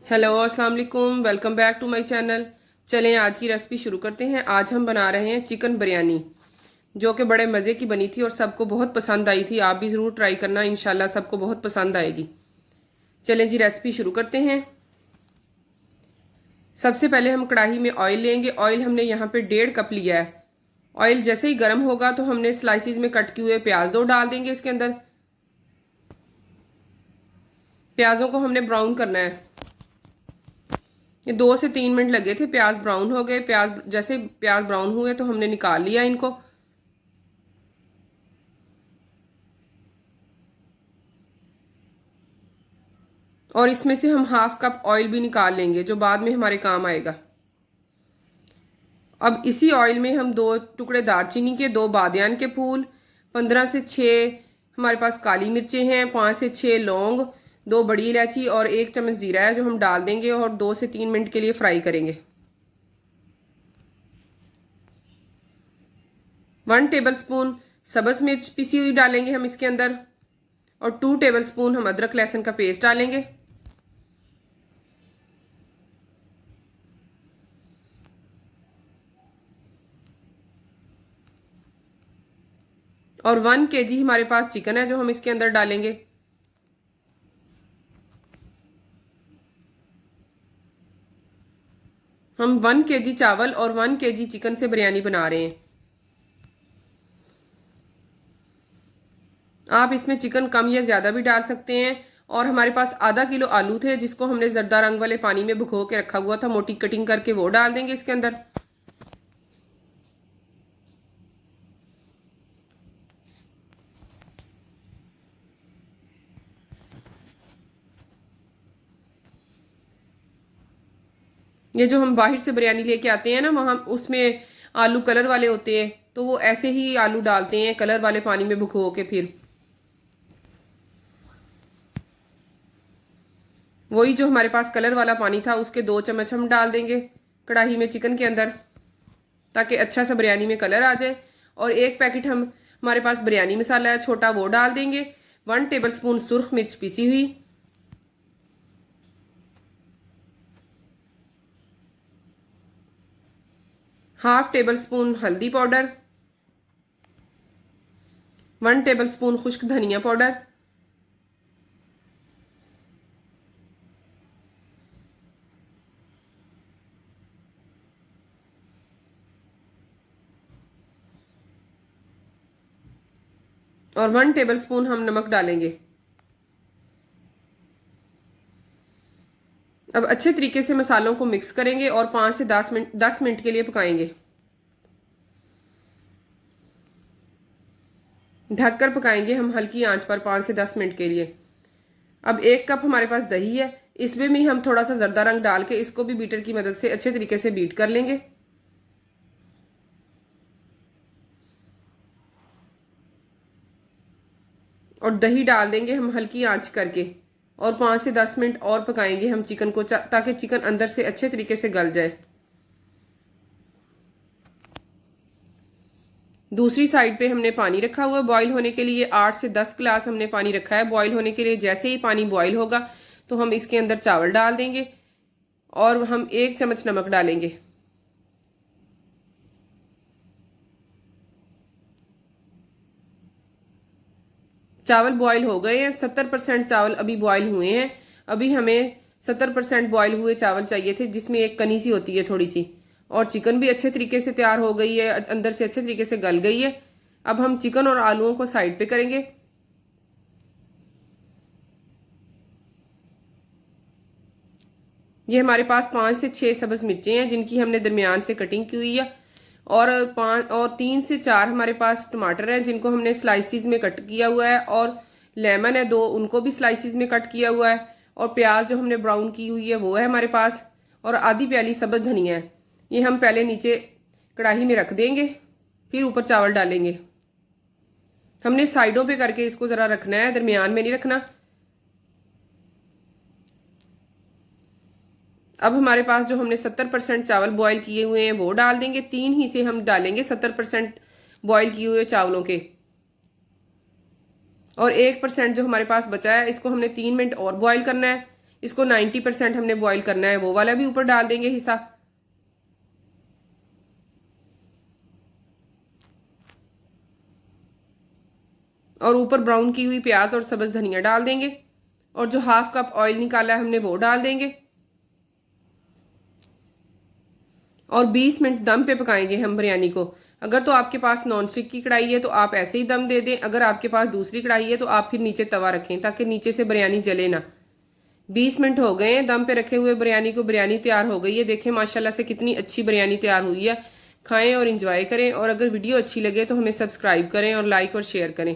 Hello अस्सलाम वालेकुम, welcome back to my channel. चलें आज की रेसिपी शुरू करते हैं। आज हम बना रहे हैं चिकन बिरयानी, जो कि बड़े मज़े की बनी थी और सबको बहुत पसंद आई थी। आप भी ज़रूर ट्राई करना, इंशाल्लाह सबको बहुत पसंद आएगी। चलें जी रेसिपी शुरू करते हैं। सबसे पहले हम कढ़ाई में ऑयल लेंगे। ऑयल हमने यहाँ पे 1.5 कप लिया है। ऑयल जैसे ही गर्म होगा तो हमने स्लाइसिस में कट किए हुए प्याज 2 डाल देंगे इसके अंदर। प्याज़ों को हमने ब्राउन करना है। ये 2 से 3 मिनट लगे थे, प्याज ब्राउन हो गए। प्याज जैसे प्याज ब्राउन हुए तो हमने निकाल लिया इनको। और इसमें से हम 1/2 कप ऑयल भी निकाल लेंगे, जो बाद में हमारे काम आएगा। अब इसी ऑयल में हम 2 टुकड़े दालचीनी के, 2 बादियान के फूल, 15 से 6 हमारे पास काली मिर्चें हैं, 5 से 6 लौंग, 2 बड़ी इलायची और 1 चम्मच जीरा है जो हम डाल देंगे और 2 से 3 मिनट के लिए फ्राई करेंगे। 1 टेबल स्पून सब्ज मिर्च पिसी हुई डालेंगे हम इसके अंदर, और 2 टेबल स्पून हम अदरक लहसुन का पेस्ट डालेंगे। और 1 kg हमारे पास चिकन है जो हम इसके अंदर डालेंगे। हम 1 kg चावल और 1 kg चिकन से बिरयानी बना रहे हैं। आप इसमें चिकन कम या ज़्यादा भी डाल सकते हैं। और हमारे पास आधा किलो आलू थे जिसको हमने जर्दा रंग वाले पानी में भिगो के रखा हुआ था, मोटी कटिंग करके वो डाल देंगे इसके अंदर। ये जो हम बाहर से बिरयानी लेके आते हैं ना, वहाँ उसमें आलू कलर वाले होते हैं, तो वो ऐसे ही आलू डालते हैं कलर वाले पानी में भिगो के। फिर वही जो हमारे पास कलर वाला पानी था उसके 2 चम्मच हम डाल देंगे कढ़ाई में चिकन के अंदर, ताकि अच्छा सा बिरयानी में कलर आ जाए। और 1 पैकेट हम हमारे पास बिरयानी मसाला है छोटा, वो डाल देंगे। 1 टेबल स्पून सुर्ख मिर्च पिसी हुई, 1/2 टेबल स्पून हल्दी पाउडर, 1 टेबल स्पून खुश्क धनिया पाउडर, और 1 टेबल स्पून हम नमक डालेंगे। अब अच्छे तरीके से मसालों को मिक्स करेंगे और 5 से 10 मिनट के लिए पकाएंगे। ढककर पकाएंगे हम हल्की आंच पर 5 से 10 मिनट के लिए। अब 1 कप हमारे पास दही है, इसमें भी हम थोड़ा सा जर्दा रंग डाल के इसको भी बीटर की मदद से अच्छे तरीके से बीट कर लेंगे। और दही डाल देंगे हम हल्की आंच करके, और 5 से 10 मिनट और पकाएंगे हम चिकन को, ताकि चिकन अंदर से अच्छे तरीके से गल जाए। दूसरी साइड पे हमने पानी रखा हुआ है बॉईल होने के लिए। 8 से 10 गिलास हमने पानी रखा है बॉईल होने के लिए। जैसे ही पानी बॉईल होगा तो हम इसके अंदर चावल डाल देंगे और हम 1 चम्मच नमक डालेंगे। चावल बॉईल हो गए हैं, 70% चावल अभी बॉईल हुए हैं। अभी हमें 70% बॉईल हुए चावल चाहिए थे, जिसमें एक कनी सी होती है थोड़ी सी। और चिकन भी अच्छे तरीके से तैयार हो गई है, अंदर से अच्छे तरीके से गल गई है। अब हम चिकन और आलूओं को साइड पे करेंगे। ये हमारे पास 5 से 6 सब्ज मिर्चें हैं जिनकी हमने दरमियान से कटिंग की हुई है। और 3 से 4 हमारे पास टमाटर हैं जिनको हमने स्लाइसिस में कट किया हुआ है। और लेमन है 2, उनको भी स्लाइसिस में कट किया हुआ है। और प्याज जो हमने ब्राउन की हुई है वो है हमारे पास। और आधी प्याली सब्ज धनिया है। ये हम पहले नीचे कढ़ाई में रख देंगे, फिर ऊपर चावल डालेंगे। हमने साइडों पे करके इसको ज़रा रखना है, दरमियान में नहीं रखना। अब हमारे पास जो हमने 70% चावल बॉईल किए हुए हैं वो डाल देंगे। 3 ही से हम डालेंगे 70% बॉईल किए हुए चावलों के। और 1% जो हमारे पास बचा है इसको हमने 3 मिनट और बॉईल करना है। इसको 90% हमने बॉईल करना है, वो वाला भी ऊपर डाल देंगे हिस्सा। और ऊपर ब्राउन की हुई प्याज और सब्ज धनिया डाल देंगे, और जो 1/2 कप ऑयल निकाला है हमने वो डाल देंगे, और 20 मिनट दम पे पकाएंगे हम बिरयानी को। अगर तो आपके पास नॉन स्टिक की कढ़ाई है तो आप ऐसे ही दम दे दें, अगर आपके पास दूसरी कढ़ाई है तो आप फिर नीचे तवा रखें ताकि नीचे से बिरयानी जले ना। 20 मिनट हो गए हैं दम पे रखे हुए बिरयानी को, बिरयानी तैयार हो गई है। देखें माशाल्लाह से कितनी अच्छी बिरयानी तैयार हुई है। खाएं और इंजॉय करें, और अगर वीडियो अच्छी लगे तो हमें सब्सक्राइब करें और लाइक और शेयर करें।